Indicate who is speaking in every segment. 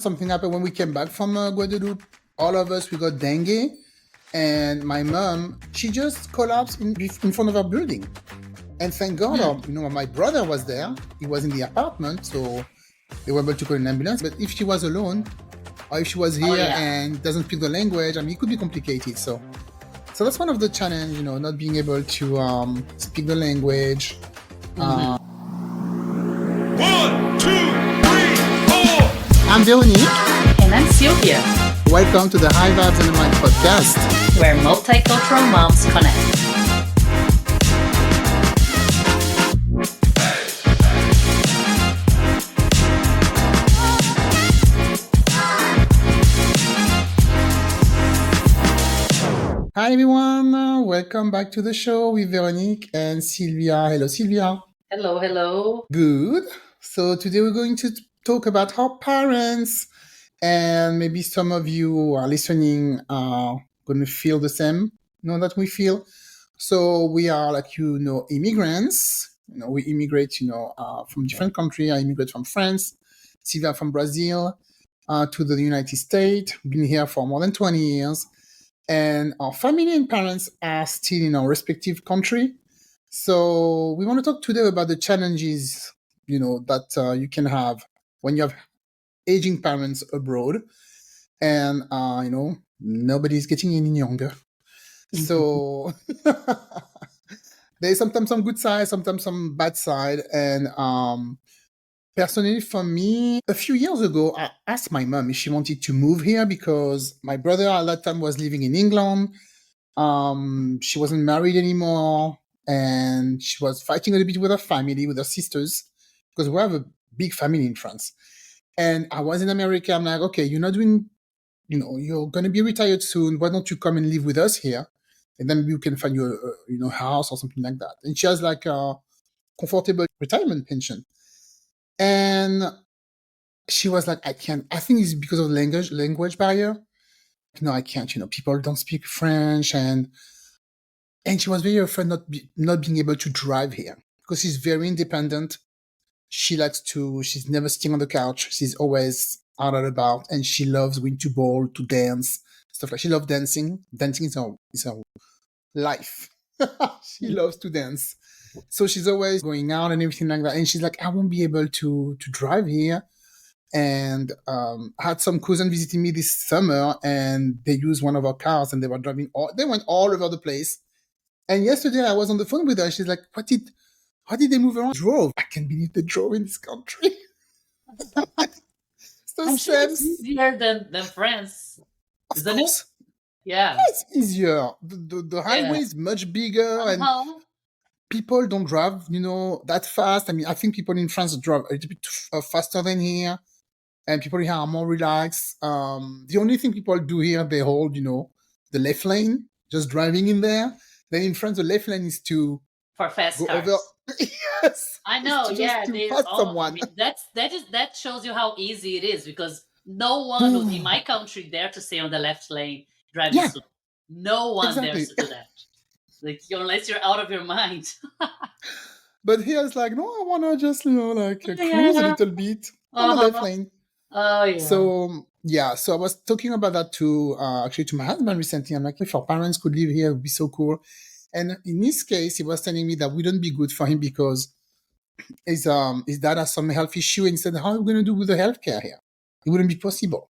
Speaker 1: Something happened when we came back from Guadeloupe. All of us, we got dengue. And my mom, she just collapsed in front of our building. And thank God, my brother was there. He was in the apartment, so they were able to call an ambulance. But if she was alone, or if she was here and doesn't speak the language, it could be complicated. So that's one of the challenge, not being able to speak the language.
Speaker 2: 1, 2, 3, 4.
Speaker 1: I'm Veronique.
Speaker 3: And I'm Silvia.
Speaker 1: Welcome to the High Vibes and the Mind podcast,
Speaker 3: where multicultural moms connect.
Speaker 1: Hi everyone, welcome back to the show with Veronique and Silvia. Hello Silvia.
Speaker 3: Hello.
Speaker 1: Good. So today we're going to talk about our parents, and maybe some of you who are listening are going to feel the same, that we feel. So we are immigrants. We immigrate, from different countries. I immigrate from France, Silvia from Brazil, to the United States. Been here for more than 20 years. And our family and parents are still in our respective country. So we want to talk today about the challenges, that you can have when you have aging parents abroad. And, nobody's getting any younger. So there's sometimes some good side, sometimes some bad side. And personally, for me, a few years ago, I asked my mom if she wanted to move here because my brother at that time was living in England. She wasn't married anymore, and she was fighting a little bit with her family, with her sisters, because we have a big family in France. And I was in America. I'm like, okay, you're not doing, you're going to be retired soon. Why don't you come and live with us here? And then you can find your, house or something like that. And she has like a comfortable retirement pension. And she was like, I can't. I think it's because of the language barrier. No, I can't. People don't speak French, and she was very afraid not being able to drive here because she's very independent. She's never sitting on the couch. She's always out and about, and she loves going to ball, to dance, stuff like. She loves dancing. Dancing is her life. She loves to dance. So she's always going out and everything like that. And she's like, I won't be able to drive here. And I had some cousin visiting me this summer, and they used one of our cars, and they were driving. They went all over the place. And yesterday I was on the phone with her. She's like, how did they move around? Drove. I can't believe they drove in this country. So
Speaker 3: I'm sure it's easier than France.
Speaker 1: Isn't it?
Speaker 3: Yeah.
Speaker 1: It's easier. The highway is much bigger, and people don't drive, that fast. I think people in France drive a little bit faster than here, and people here are more relaxed. The only thing people do here, they hold, the left lane, just driving in there. Then in France, the left lane is
Speaker 3: for fast
Speaker 1: go
Speaker 3: cars.
Speaker 1: over. Yes,
Speaker 3: I know. Yeah,
Speaker 1: someone.
Speaker 3: That shows you how easy it is, because no one in my country dare to stay on the left lane driving slow. No one dares to do that. Unless you're out of your mind.
Speaker 1: But here it's like, no, I want to just, cruise a little bit on the left lane.
Speaker 3: Oh, yeah.
Speaker 1: So I was talking about that to my husband recently. I'm like, if our parents could live here, it would be so cool. And in this case, he was telling me that wouldn't be good for him because his dad has some health issue, and he said, how are we going to do with the healthcare here? It wouldn't be possible.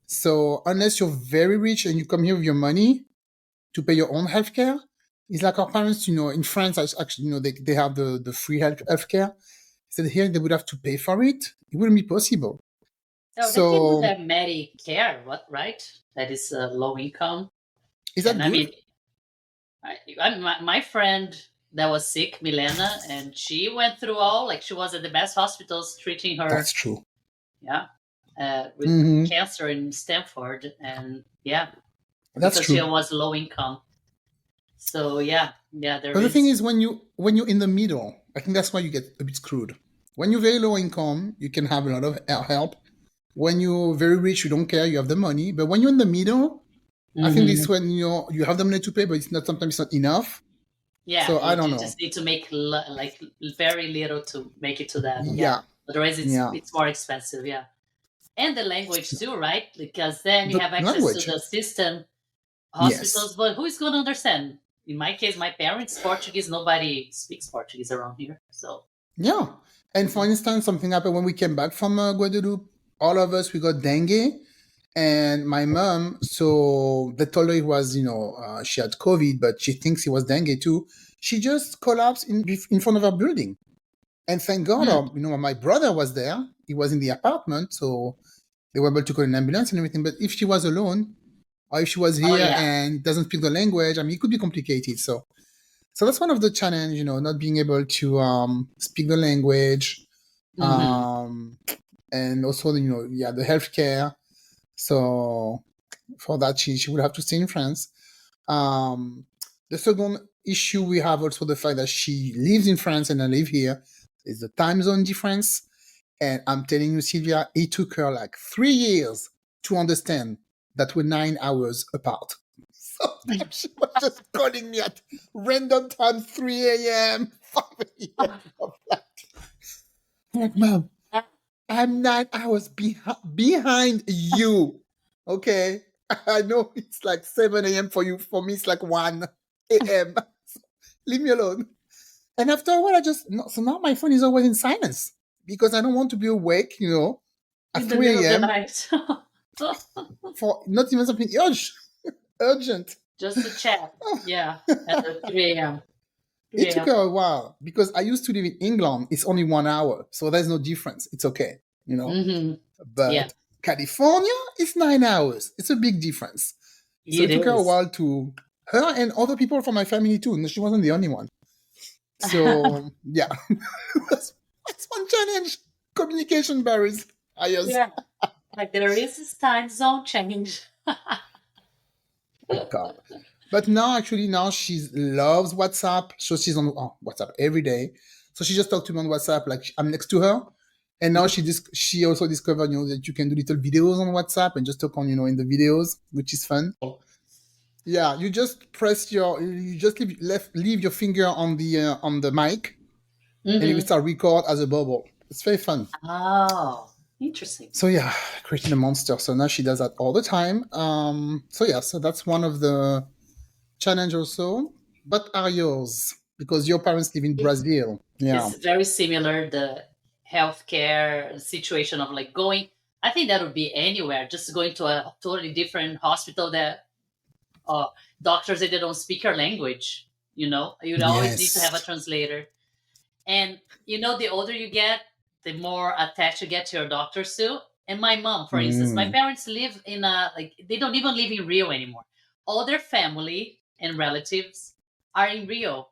Speaker 1: So unless you're very rich and you come here with your money to pay your own healthcare, it's like our parents, in France, actually, they have the free healthcare. He said here they would have to pay for it. It wouldn't be possible.
Speaker 3: So they can do that Medicare, right? That is low income.
Speaker 1: Is that good?
Speaker 3: My friend that was sick, Milena, and she went through she was at the best hospitals treating her.
Speaker 1: That's true.
Speaker 3: Yeah. With cancer in Stanford. And
Speaker 1: that's true.
Speaker 3: She was low income. So but
Speaker 1: the thing is, when you're in the middle, I think that's why you get a bit screwed. When you're very low income, you can have a lot of help. When you're very rich, you don't care, you have the money. But when you're in the middle, I think this when you have the money to pay, but sometimes it's not enough.
Speaker 3: Yeah.
Speaker 1: So I don't know.
Speaker 3: You just need to make very little to make it to that.
Speaker 1: Yeah.
Speaker 3: Otherwise, it's more expensive. Yeah. And the language too, right? Because then you
Speaker 1: The
Speaker 3: have access to
Speaker 1: language.
Speaker 3: the system,
Speaker 1: Yes.
Speaker 3: hospitals, but who is going to understand? In my case, my parents Portuguese. Nobody speaks Portuguese around here, so.
Speaker 1: Yeah. And for
Speaker 3: Mhm.
Speaker 1: instance, something happened when we came back from Guadeloupe. All of us, we got dengue. And my mom, so they told her it was, she had COVID, but she thinks it was dengue too. She just collapsed in front of our building. And thank God,
Speaker 3: Mm.
Speaker 1: my brother was there. He was in the apartment, so they were able to call an ambulance and everything. But if she was alone, or if she was
Speaker 3: Oh
Speaker 1: here
Speaker 3: yeah.
Speaker 1: and doesn't speak the language, I mean, it could be complicated. So that's one of the challenge, not being able to speak the language,
Speaker 3: Hmm.
Speaker 1: um, and also, yeah, the healthcare. So for that, she would have to stay in France. Um, the second issue we have also the fact that she lives in France and I live here is the time zone difference. And I'm telling you, Sylvia, it took her like 3 years to understand that we're 9 hours apart. Sometimes she was just calling me at random times, 3 a.m., 5 a.m. I'm like, Mom, I'm 9 hours behind you. Okay. I know it's like 7 a.m. for you. For me, it's like 1 a.m. So leave me alone. And after a while, so now my phone is always in silence because I don't want to be awake, at
Speaker 3: In the middle of
Speaker 1: 3
Speaker 3: the
Speaker 1: a.m.
Speaker 3: night.
Speaker 1: for not even something urgent.
Speaker 3: Just to chat. Yeah, at the 3 a.m.
Speaker 1: It
Speaker 3: 3
Speaker 1: took
Speaker 3: a.m.
Speaker 1: her a while because I used to live in England. It's only 1 hour, so there's no difference. It's okay,
Speaker 3: Hmm. Yeah,
Speaker 1: But California is 9 hours. It's a big difference. So
Speaker 3: it
Speaker 1: it took her a
Speaker 3: is.
Speaker 1: while to her and other people from my family too. No, she wasn't the only one. So yeah, that's one challenge. Communication barriers. Yes.
Speaker 3: Yeah, like there is this time zone change.
Speaker 1: God. But now she loves WhatsApp. So she's on WhatsApp every day. So she just talked to me on WhatsApp like I'm next to her. And now she also discovered that you can do little videos on WhatsApp and just talk on in the videos, which is fun. Yeah, you just you just leave your finger on the mic and it will
Speaker 3: Hmm.
Speaker 1: start record as a bubble. It's very fun.
Speaker 3: Oh, interesting.
Speaker 1: So yeah, creating a monster. So now she does that all the time. So yeah, so that's one of the challenge also. But are yours? Because your parents live in Brazil. Yeah.
Speaker 3: It's very similar. The healthcare situation of like going. I think that would be anywhere. Just going to a totally different hospital that uh, doctors that they don't speak your language. You'd always need to have a
Speaker 1: Yes.
Speaker 3: translator. And the older you get, the more attached you get to your doctors too. And my mom, for instance, my
Speaker 1: Mm.
Speaker 3: parents live in they don't even live in Rio anymore. All their family and relatives are in Rio.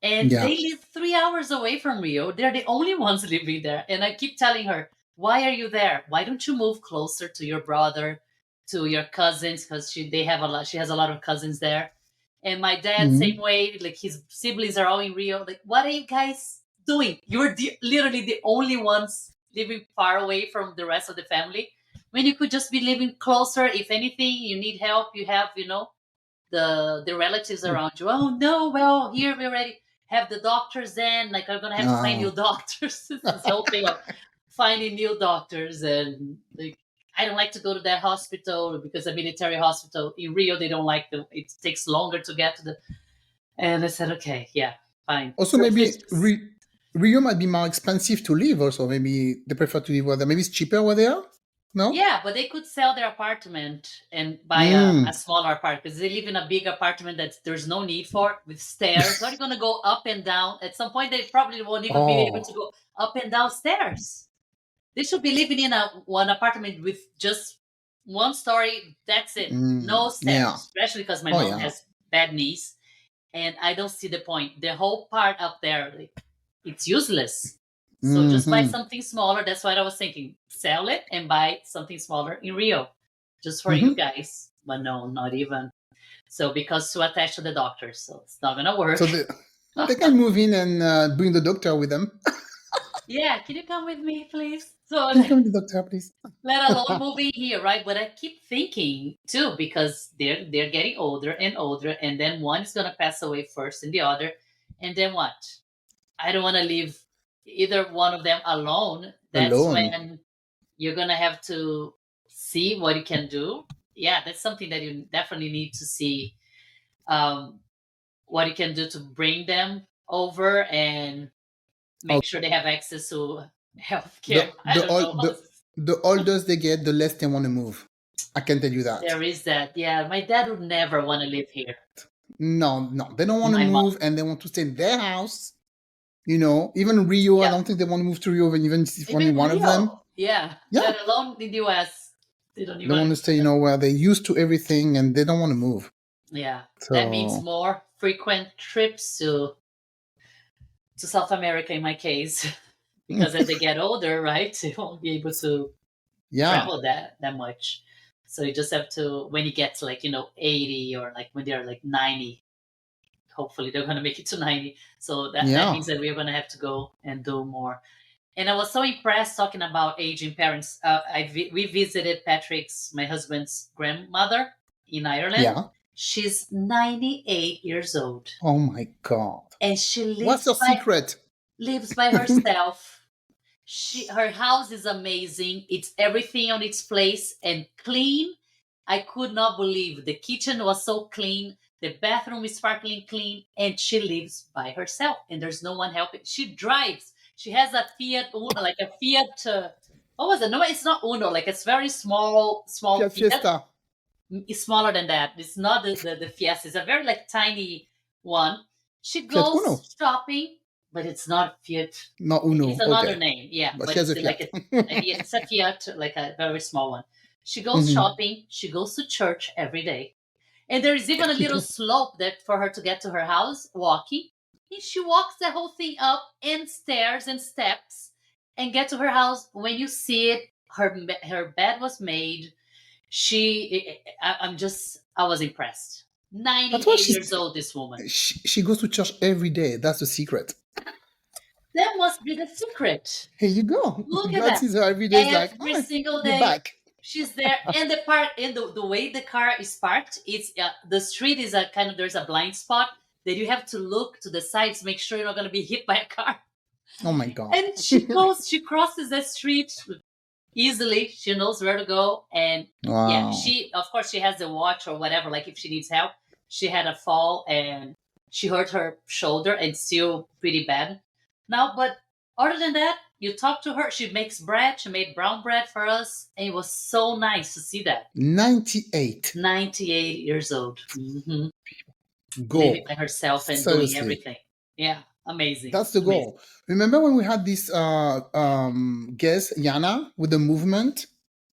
Speaker 3: And
Speaker 1: Yeah.
Speaker 3: they live 3 hours away from Rio. They're the only ones living there. And I keep telling her, why are you there? Why don't you move closer to your brother, to your cousins? Because she has a lot of cousins there. And my dad, same
Speaker 1: Mm.
Speaker 3: way, like his siblings are all in Rio. Like, what are you guys doing? You're literally the only ones living far away from the rest of the family. When you could just be living closer. If anything, you need help, you have, the relatives around you. Oh no, well here we already have the doctors. Then like I'm gonna have to find new
Speaker 1: Ah.
Speaker 3: doctors. This whole thing of finding new doctors and like I don't like to go to that hospital because a military hospital in Rio they don't like the it takes longer to get to the and I said okay yeah fine
Speaker 1: Also,
Speaker 3: so
Speaker 1: maybe
Speaker 3: just
Speaker 1: Rio might be more expensive to live. Also, maybe they prefer to live where they. Maybe it's cheaper where they are. No.
Speaker 3: yeah, but they could sell their apartment and buy a
Speaker 1: Mm.
Speaker 3: smaller apartment because they live in a big apartment that there's no need for with stairs. How are you going to go up and down? At some point, they probably won't even be able to
Speaker 1: Oh.
Speaker 3: go up and down stairs. They should be living in one apartment with just one story. That's it. No
Speaker 1: Yeah.
Speaker 3: stairs, especially because my
Speaker 1: Oh
Speaker 3: mom
Speaker 1: yeah.
Speaker 3: has bad knees and I don't see the point. The whole part up there, like, it's useless. So just buy
Speaker 1: Mm-hmm.
Speaker 3: something smaller. That's what I was thinking. Sell it and buy something smaller in Rio, just for you
Speaker 1: Mm-hmm.
Speaker 3: guys. But no, not even. So because too attached to the doctor, so it's not gonna work.
Speaker 1: So they can move in and bring the doctor with them.
Speaker 3: Yeah, can you come with me, please? So
Speaker 1: Can you come with the doctor, please?
Speaker 3: let alone moving here, right? But I keep thinking too because they're getting older and older, and then one is gonna pass away first, and the other, and then what? I don't want to leave either one of them alone. That's
Speaker 1: Alone.
Speaker 3: when you're gonna have to see what you can do. Yeah, that's something that you definitely need to see, um, what you can do to bring them over and
Speaker 1: Oh,
Speaker 3: make sure they have access to
Speaker 1: the
Speaker 3: healthcare. I
Speaker 1: the
Speaker 3: don't
Speaker 1: old
Speaker 3: know.
Speaker 1: the older they get, the less they want to move. I can tell you that.
Speaker 3: There is that. Yeah, my dad would never want to live here.
Speaker 1: No, no, they don't want to
Speaker 3: My mom.
Speaker 1: move, and they want to stay in their house. Even Rio, I
Speaker 3: Yeah,
Speaker 1: don't think they want to move to Rio, even if only
Speaker 3: even
Speaker 1: one of them.
Speaker 3: Rio. Yeah,
Speaker 1: Yeah,
Speaker 3: let alone in the US. They don't
Speaker 1: they want
Speaker 3: even.
Speaker 1: to stay, where they're used to everything, and they don't want to move.
Speaker 3: Yeah, that means
Speaker 1: So
Speaker 3: more frequent trips to South America in my case, because as they get older, right, they won't be able to
Speaker 1: yeah,
Speaker 3: travel that much. So you just have to, when you get to, like, 80, or like when they're like 90, hopefully they're going to make it to 90. So that
Speaker 1: yeah,
Speaker 3: means that we're going to have to go and do more. And I was so impressed talking about aging parents. We visited Patrick's, my husband's grandmother in Ireland.
Speaker 1: yeah.
Speaker 3: She's 98 years old,
Speaker 1: Oh my God.
Speaker 3: and she
Speaker 1: What's your secret?
Speaker 3: lives by herself. Her house is amazing. It's everything on its place and clean. I could not believe the kitchen was so clean. The bathroom is sparkling clean, and she lives by herself. And there's no one helping. She drives. She has a Fiat, like a Fiat. What was it? No, it's not Uno. Like, it's very small
Speaker 1: Fiat
Speaker 3: Fiat.
Speaker 1: Fiesta.
Speaker 3: It's smaller than that. It's not the Fiesta. It's a very like tiny one. She
Speaker 1: Fiat Uno.
Speaker 3: goes shopping, but it's not Fiat.
Speaker 1: Not
Speaker 3: It's
Speaker 1: Uno.
Speaker 3: another
Speaker 1: Okay.
Speaker 3: name, yeah,
Speaker 1: But
Speaker 3: but
Speaker 1: she has
Speaker 3: it's
Speaker 1: a
Speaker 3: like
Speaker 1: Fiat.
Speaker 3: it's a Fiat, like a very small one. She goes
Speaker 1: Mhm.
Speaker 3: shopping. She goes to church every day, and there is even a little slope that for her to get to her house walking. And she walks the whole thing up and stairs and steps and get to her house. When you see it, her bed was made. I was impressed.
Speaker 1: That's why
Speaker 3: 98 years old, this woman.
Speaker 1: she goes to church every day. That's the secret.
Speaker 3: That must be the secret.
Speaker 1: Here you go.
Speaker 3: Look at
Speaker 1: God
Speaker 3: that.
Speaker 1: sees her every day. Is like,
Speaker 3: Every single
Speaker 1: you're
Speaker 3: day,
Speaker 1: back.
Speaker 3: she's there. And the way the car is parked, it's the street is a kind of, there's a blind spot that you have to look to the sides, make sure you're not going to be hit by a car.
Speaker 1: Oh my God.
Speaker 3: And she crosses the street easily. She knows where to go. And yeah,
Speaker 1: Wow.
Speaker 3: of course, she has a watch or whatever. Like, if she needs help, she had a fall and she hurt her shoulder, and still pretty bad now. But other than that, you talk to her. She makes bread. She made brown bread for us, and it was so nice to see that.
Speaker 1: 98.
Speaker 3: 98 years old, living
Speaker 1: Goal.
Speaker 3: by herself and doing
Speaker 1: Seriously.
Speaker 3: everything. Yeah, amazing.
Speaker 1: That's the
Speaker 3: Amazing.
Speaker 1: goal. Remember when we had this guest, Yana, with the movement?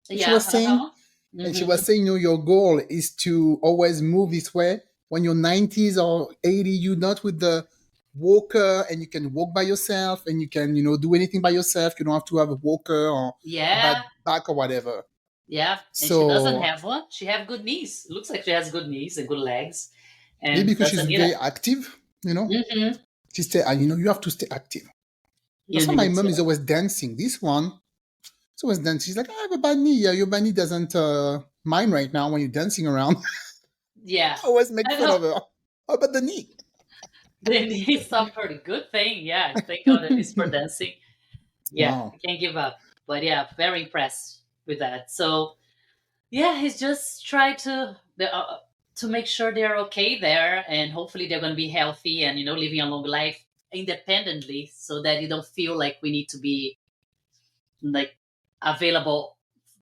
Speaker 1: She
Speaker 3: Yeah.
Speaker 1: was saying, and she was saying, your goal is to always move this way. When you're 90s or 80, you're not with the walker, and you can walk by yourself, and you can, do anything by yourself. You don't have to have a walker or a
Speaker 3: Yeah.
Speaker 1: bad back or whatever.
Speaker 3: Yeah, and she doesn't have one. She have good knees. Looks like she has good knees and good legs, and
Speaker 1: maybe because she's
Speaker 3: doesn't need
Speaker 1: very
Speaker 3: it.
Speaker 1: active,
Speaker 3: Mm-hmm.
Speaker 1: she stay, you have to stay active. That's why my mom is always dancing. This one, it's always dancing. She's like, I have a bad knee. Yeah, your bad knee doesn't mind right now when you're dancing around.
Speaker 3: Yeah,
Speaker 1: I always make
Speaker 3: I
Speaker 1: fun
Speaker 3: know.
Speaker 1: of her. How about the knee?
Speaker 3: The knee suffered. Good thing. Yeah, thank God at least for dancing. Yeah,
Speaker 1: Wow.
Speaker 3: I can't give up. But yeah, very impressed with that. So yeah, he's just try to make sure they're okay there, and hopefully they're going to be healthy and living a long life independently, so that you don't feel like we need to be like available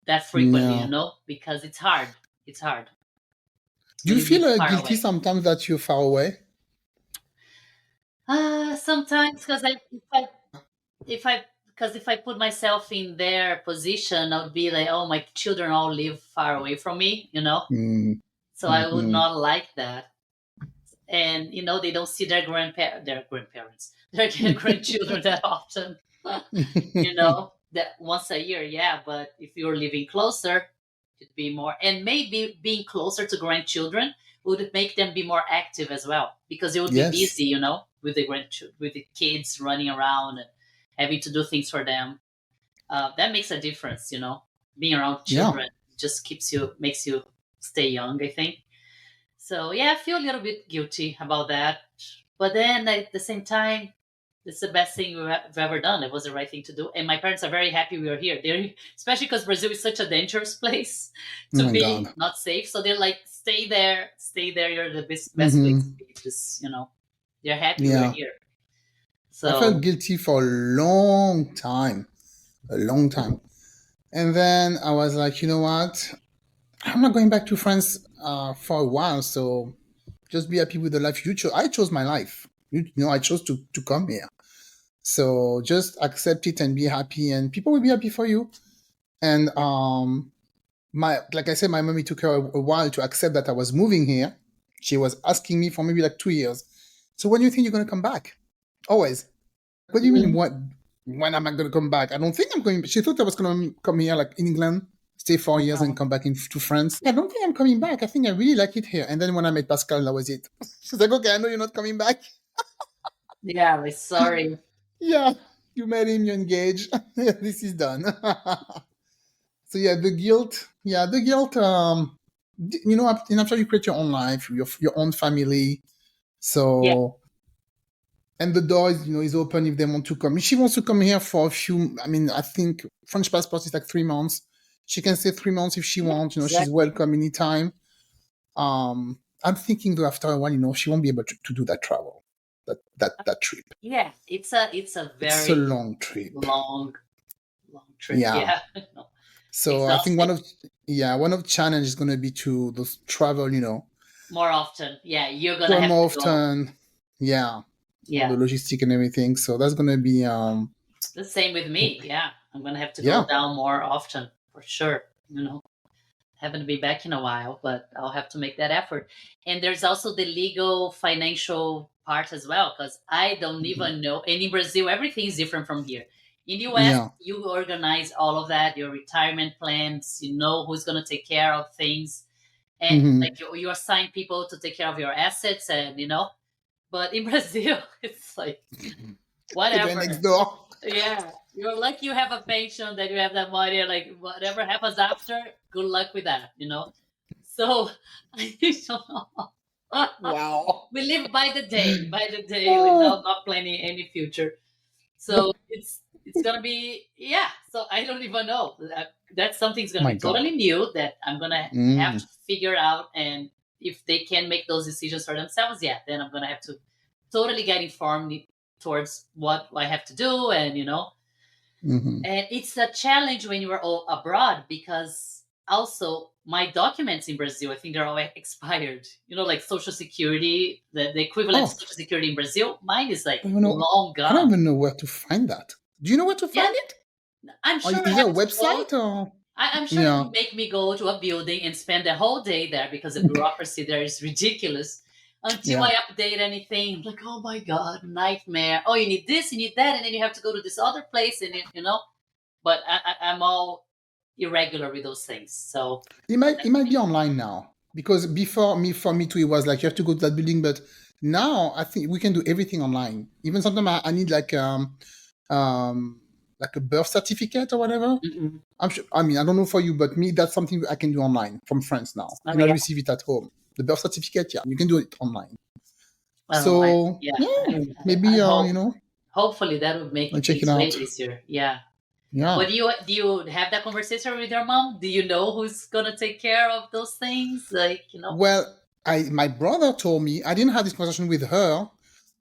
Speaker 3: that frequently,
Speaker 1: No.
Speaker 3: because it's hard. It's hard
Speaker 1: Do
Speaker 3: when
Speaker 1: you
Speaker 3: you live
Speaker 1: feel
Speaker 3: far
Speaker 1: guilty
Speaker 3: away.
Speaker 1: sometimes that you're far away?
Speaker 3: Sometimes, because if I put myself in their position, I would be like, oh, my children all live far away from me,
Speaker 1: Mm.
Speaker 3: so I would not like that. And they don't see their grandparents, their grandchildren that often. That once a year, yeah. But if you're living closer, it'd be more. And maybe being closer to grandchildren would make them be more active as well, because they would be
Speaker 1: Yes.
Speaker 3: busy, with the with the kids running around and having to do things for them. That makes a difference, being around
Speaker 1: Yeah.
Speaker 3: children just makes you stay young, I think. So yeah, I feel a little bit guilty about that, but then at the same time, It's the best thing we've ever done. It was the right thing to do, and my parents are very happy we are here. They're especially because Brazil is such a dangerous place
Speaker 1: Oh
Speaker 3: to
Speaker 1: my
Speaker 3: be
Speaker 1: God.
Speaker 3: not safe. So they're like, stay there, stay there. You're the best place to
Speaker 1: Hmm.
Speaker 3: be. Just they're happy we're
Speaker 1: Yeah.
Speaker 3: here.
Speaker 1: I felt
Speaker 3: So
Speaker 1: guilty for a long time, a long time. And then I was like, you know what? I'm not going back to France for a while. So just be happy with the life you chose. I chose my life. I chose to come here. So just accept it and be happy, and people will be happy for you. And
Speaker 3: yeah,
Speaker 1: my like I said, my mommy took her a while to accept that I was moving here. She was asking me for maybe like 2 years. So when do you think you're gonna come back? Always. What do you mean?
Speaker 3: mhm.
Speaker 1: What? When am I gonna come back? I don't think I'm going. She thought I was gonna come here like in England, stay 4 years, and
Speaker 3: No.
Speaker 1: come back to France. I don't think I'm coming back. I think I really like it here. And then when I met Pascal, that was it. She's like, okay, I know you're not coming back.
Speaker 3: Yeah, like sorry.
Speaker 1: Yeah, you met him, you engaged. This is done. So yeah, the guilt. Yeah, the guilt. And after you create your own life, your own family.
Speaker 3: Yeah,
Speaker 1: So and the door is open if they want to come. If she wants to come here for a few, I mean, I think French passport is like 3 months. She can stay 3 months if she
Speaker 3: yeah,
Speaker 1: wants. She's
Speaker 3: exactly.
Speaker 1: welcome anytime. I'm thinking though after a while, she won't be able to do that travel, that trip.
Speaker 3: Yeah, it's a
Speaker 1: It's a
Speaker 3: very
Speaker 1: long trip.
Speaker 3: long trip.
Speaker 1: Yeah.
Speaker 3: Yeah,
Speaker 1: So I think
Speaker 3: exhausting.
Speaker 1: one of the challenge is going to be to those travel,
Speaker 3: More often. Yeah, you're gonna
Speaker 1: more
Speaker 3: have to go.
Speaker 1: often. Yeah, all the
Speaker 3: Yeah,
Speaker 1: logistic and everything. So that's going to be
Speaker 3: the same with me. Yeah, I'm gonna have to go
Speaker 1: yeah.
Speaker 3: down more often for sure. Haven't been back in a while, but I'll have to make that effort. And there's also the legal financial part as well, because I don't
Speaker 1: Mhm.
Speaker 3: even know. And in Brazil, everything is different from here. In the US,
Speaker 1: Yeah.
Speaker 3: you organize all of that, your retirement plans, you know who's going to take care of things. And like
Speaker 1: Hmm.
Speaker 3: you assign people to take care of your assets, but in Brazil, it's like,
Speaker 1: The guy next
Speaker 3: whatever.
Speaker 1: door.
Speaker 3: Yeah, you're lucky you have a pension, that you have that money. Like whatever happens after, good luck with that. So I don't know.
Speaker 1: Wow.
Speaker 3: We live by the day, like
Speaker 1: Oh
Speaker 3: not planning any future. So it's gonna be, yeah. So I don't even know. That something's gonna
Speaker 1: my
Speaker 3: be
Speaker 1: God.
Speaker 3: totally new that I'm gonna have
Speaker 1: Mm.
Speaker 3: to figure out. And if they can make those decisions for themselves, yeah, then I'm gonna have to totally get informed towards what I have to do,
Speaker 1: Hmm.
Speaker 3: and it's a challenge when you are all abroad, because also my documents in Brazil, I think they're all expired. Like Social Security, the equivalent to
Speaker 1: Oh,
Speaker 3: Social Security in Brazil, mine is like
Speaker 1: I don't know.
Speaker 3: long
Speaker 1: I don't
Speaker 3: gone.
Speaker 1: even know where to find that. Do you know where to
Speaker 3: Yeah,
Speaker 1: find it?
Speaker 3: I'm
Speaker 1: Or
Speaker 3: sure I
Speaker 1: is there a
Speaker 3: have to go.
Speaker 1: website or?
Speaker 3: I'm sure they
Speaker 1: Yeah.
Speaker 3: will make me go to a building and spend the whole day there, because the bureaucracy there is ridiculous. Until
Speaker 1: Yeah.
Speaker 3: I update anything, I'm like, oh my god, nightmare! Oh, you need this, you need that, and then you have to go to this other place, and But I'm all irregular with those things. So
Speaker 1: It might be online now because before me for me too it was like you have to go to that building, but now I think we can do everything online. Even sometimes I need um like a birth certificate or whatever.
Speaker 3: mm-mm.
Speaker 1: I'm sure. I mean, I don't know for you, but me, that's something I can do online from France now,
Speaker 3: Oh
Speaker 1: and I
Speaker 3: yeah.
Speaker 1: receive it at home. The birth certificate, yeah, you can do it online.
Speaker 3: Well,
Speaker 1: So
Speaker 3: yeah.
Speaker 1: yeah,
Speaker 3: I
Speaker 1: maybe
Speaker 3: hope. Hopefully that would make
Speaker 1: I'll check it
Speaker 3: things way
Speaker 1: out.
Speaker 3: easier. Yeah.
Speaker 1: Yeah.
Speaker 3: But do you have that conversation with your mom? Do you know who's gonna take care of those things?
Speaker 1: Well, my brother told me I didn't have this conversation with her.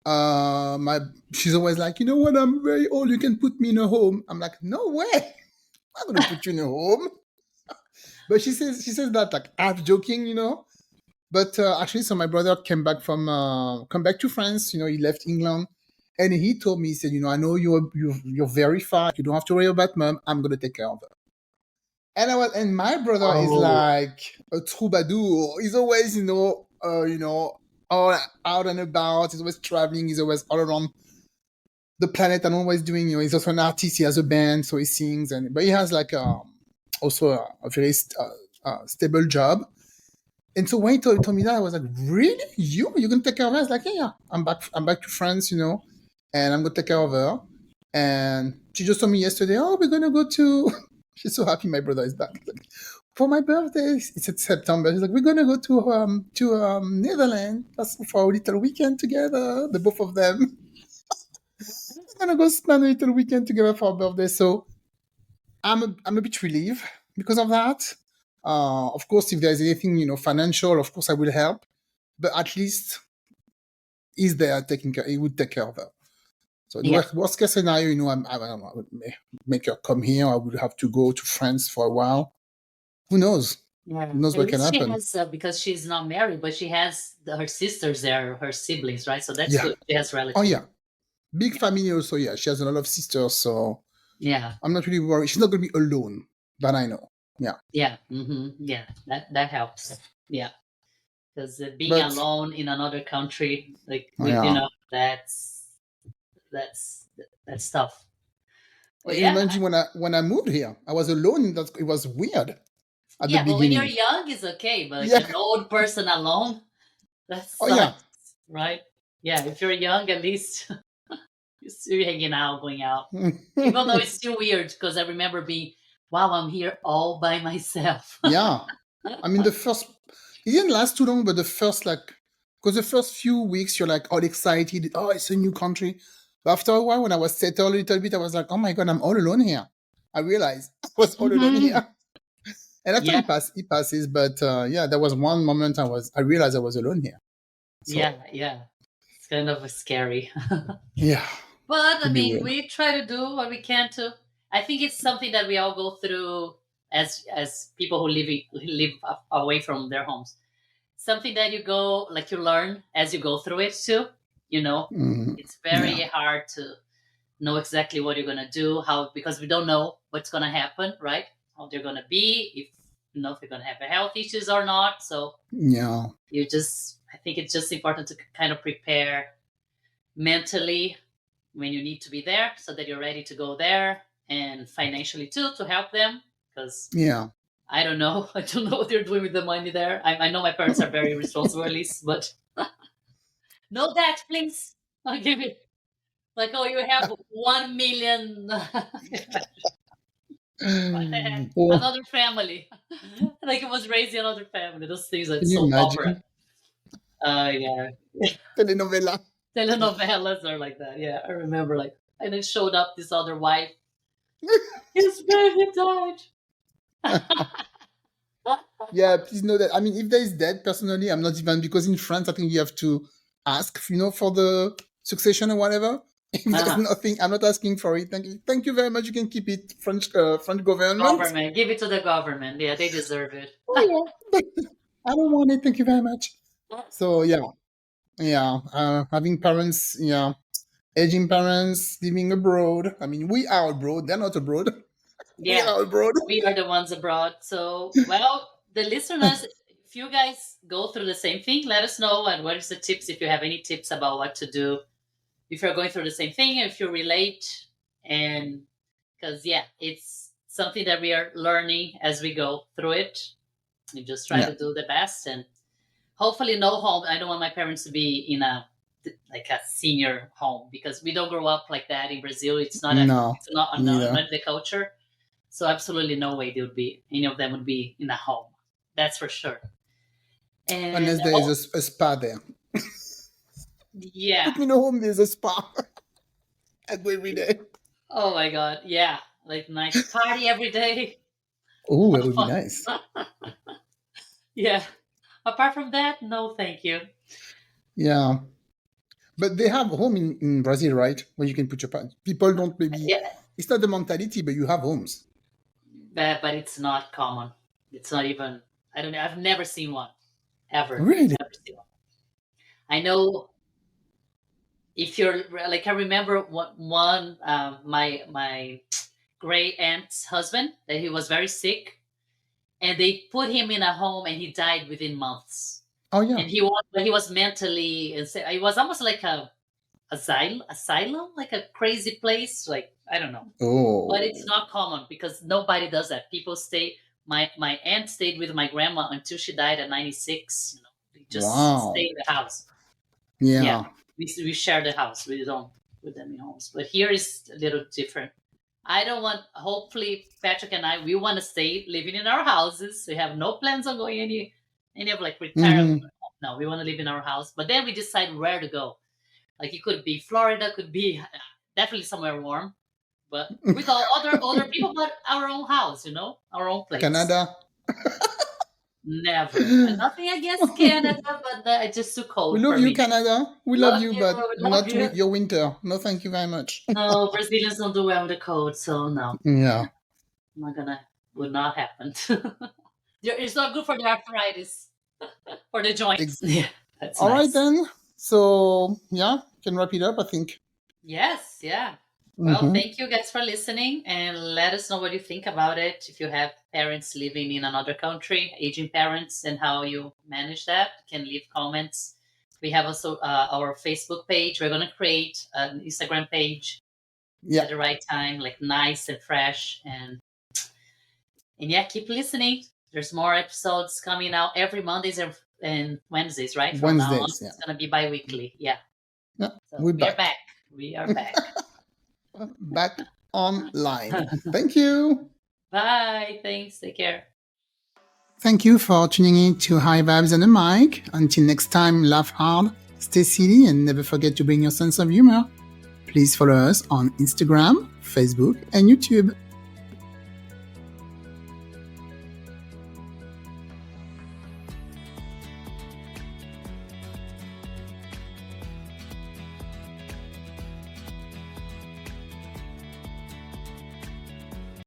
Speaker 1: My She's always like, you know what? I'm very old. You can put me in a home. I'm like, no way. I'm not gonna put you in a home. But she says that like half joking, But actually, so my brother come back to France. He left England, and he told me, he said, I know you're very far. You don't have to worry about mom. I'm gonna take care of her. And my brother is
Speaker 3: Oh.
Speaker 1: like a troubadour. He's always, all out and about. He's always traveling. He's always all around the planet and always doing. He's also an artist. He has a band, so he sings. But he has like also a very stable job. And so when he told me that, I was like, "Really? You're gonna take care of her?" I was like, "Yeah. I'm back. I'm back to France, and I'm gonna take care of her." And she just told me yesterday, "Oh, we're gonna go to." She's so happy my brother is back. Like, for my birthday, it's at September. She's like, "We're gonna go to Netherlands for a little weekend together, the both of them." gonna go spend a little weekend together for our birthday. So I'm a bit relieved because of that. Of course, if there's anything financial, of course I will help. But at least he's there taking care. He would take care of her. So the
Speaker 3: Yeah.
Speaker 1: worst case scenario, I don't know, I would make her come here. I would have to go to France for a while. Who knows?
Speaker 3: Yeah.
Speaker 1: Who knows
Speaker 3: At
Speaker 1: what can
Speaker 3: least she
Speaker 1: happen?
Speaker 3: has, because she's not married, but she has her sisters there, her siblings, right? So that's
Speaker 1: Yeah.
Speaker 3: good. She has
Speaker 1: Oh
Speaker 3: relatives.
Speaker 1: yeah. Big family also. Yeah, she has a lot of sisters, so
Speaker 3: Yeah.
Speaker 1: I'm not really worried. She's not going to be alone. That I know. Yeah.
Speaker 3: Yeah. Yeah. That helps. Yeah. Because being
Speaker 1: But
Speaker 3: alone in another country, like with
Speaker 1: yeah.
Speaker 3: that's tough. But yeah,
Speaker 1: Imagine when I moved here, I was alone. It was weird at the
Speaker 3: yeah. But when you're
Speaker 1: beginning.
Speaker 3: young, it's okay. But like
Speaker 1: Yeah.
Speaker 3: an old person alone, that
Speaker 1: Oh yeah.
Speaker 3: sucks, right? Yeah. If you're young, at least you're still hanging out, going out. Even though it's still weird, because I remember being, wow, I'm here all by myself.
Speaker 1: Yeah. I mean, it didn't last too long, but because the first few weeks you're like all excited. Oh, it's a new country. But after a while, when I was settled a little bit, I was like, oh my God, I'm all alone here. I realized I was all alone
Speaker 3: Mhm.
Speaker 1: here. And after
Speaker 3: Yeah.
Speaker 1: it passes. But yeah, there was one moment I realized I was alone here. So
Speaker 3: Yeah. It's kind of scary.
Speaker 1: yeah,
Speaker 3: But I
Speaker 1: could be
Speaker 3: mean,
Speaker 1: weird.
Speaker 3: we try to do what we can to. I think it's something that we all go through as people who live away from their homes. Something that you learn as you go through it too. You know,
Speaker 1: Mhm.
Speaker 3: it's very
Speaker 1: Yeah.
Speaker 3: hard to know exactly what you're gonna do, how because we don't know what's gonna happen, right? How they're gonna be, if they're gonna have health issues or not. So
Speaker 1: Yeah.
Speaker 3: I think it's just important to kind of prepare mentally when you need to be there so that you're ready to go there, and financially too to help them, because
Speaker 1: Yeah.
Speaker 3: I don't know. I don't know what they're doing with the money there. I know my parents are very responsible, at least, but no debt, please. I'll give it. Like, oh, you have 1 million. What the heck?
Speaker 1: Oh,
Speaker 3: Another family. Like it was raising another family. Those things are
Speaker 1: can you
Speaker 3: soap opera.
Speaker 1: imagine?
Speaker 3: Yeah.
Speaker 1: Telenovela.
Speaker 3: Telenovelas are like that. Yeah, I remember like, and then showed up this other wife. His baby died.
Speaker 1: Yeah, please know that. I mean, if there is debt, personally, I'm not even because in France, I think you have to ask, for the succession or whatever. If there's
Speaker 3: Uh-huh.
Speaker 1: nothing, I'm not asking for it. Thank you very much. You can keep it, French government.
Speaker 3: Government, give it to the government. Yeah, they deserve it.
Speaker 1: Oh yeah, but I don't want it. Thank you very much. So yeah, yeah. Having parents, yeah, aging parents living abroad. I mean, we are abroad. They're not abroad. We
Speaker 3: Yeah,
Speaker 1: are abroad.
Speaker 3: we are the ones abroad. So, well, the listeners, if you guys go through the same thing, let us know. And what is the tips if you have any tips about what to do if you're going through the same thing, if you relate, and because yeah, it's something that we are learning as we go through it. We just try
Speaker 1: Yeah.
Speaker 3: to do the best, and hopefully no home. I don't want my parents to be in a senior home, because we don't grow up like that in Brazil.
Speaker 1: No,
Speaker 3: It's not
Speaker 1: neither.
Speaker 3: not the culture. So absolutely no way they would be, any of them would be in a home. That's for sure. And
Speaker 1: Unless there is a spa there.
Speaker 3: yeah.
Speaker 1: Let me know home there's a spa. I go every day.
Speaker 3: Oh my god, yeah. Like nice party every day.
Speaker 1: Oh, that would be
Speaker 3: Fun.
Speaker 1: nice.
Speaker 3: Yeah. Apart from that, no thank you.
Speaker 1: Yeah. But they have home in Brazil, right? Where you can put your pants. People don't maybe.
Speaker 3: Yeah,
Speaker 1: It's not the mentality, but you have homes.
Speaker 3: but it's not common. It's not even. I don't know. I've never seen one ever.
Speaker 1: Really?
Speaker 3: Never seen one. I know if you're like I remember one my great aunt's husband that he was very sick, and they put him in a home and he died within months.
Speaker 1: Oh yeah.
Speaker 3: And he was mentally insane. It was almost like a asylum, like a crazy place. Like I don't know, but it's
Speaker 1: Oh.
Speaker 3: not common because nobody does that. People stay. My aunt stayed with my grandma until she died at 96. They just stay
Speaker 1: Wow.
Speaker 3: in the house. Yeah,
Speaker 1: Yeah.
Speaker 3: we share the house. We don't put them in homes. But here is a little different. I don't want. Hopefully, Patrick and I, we want to stay living in our houses. We have no plans on going any of like retirement.
Speaker 1: Mm-hmm.
Speaker 3: No, we want to live in our house. But then we decide where to go. Like it could be Florida, could be definitely somewhere warm, but with all other people, but our own house, our own place.
Speaker 1: Canada.
Speaker 3: Never. Nothing against Canada, but it's just too cold
Speaker 1: We
Speaker 3: for
Speaker 1: love you,
Speaker 3: me.
Speaker 1: Canada. We love you, but
Speaker 3: we love
Speaker 1: not
Speaker 3: you.
Speaker 1: your winter. No, thank you very much.
Speaker 3: No, Brazilians don't do well in the cold, so no,
Speaker 1: Yeah.
Speaker 3: would not happen. It's not good for the arthritis, for the joints. Yeah, that's
Speaker 1: All right
Speaker 3: nice.
Speaker 1: then. So yeah, can wrap it up, I think.
Speaker 3: Yes, yeah. Well, thank you guys for listening, and let us know what you think about it. If you have parents living in another country, aging parents, and how you manage that, you can leave comments. We have also our Facebook page. We're going to create an Instagram page at the right time, like nice and fresh. And yeah, keep listening. There's more episodes coming out every Mondays and Wednesdays, right? From now on,
Speaker 1: Wednesdays, yeah.
Speaker 3: It's going to be bi-weekly. Yeah.
Speaker 1: Yeah,
Speaker 3: So
Speaker 1: we're
Speaker 3: we are
Speaker 1: back.
Speaker 3: back. We are back.
Speaker 1: Back online. Thank you.
Speaker 3: Bye. Thanks. Take care.
Speaker 1: Thank you for tuning in to High Vibes and a Mic. Until next time, laugh hard, stay silly, and never forget to bring your sense of humor. Please follow us on Instagram, Facebook, and YouTube.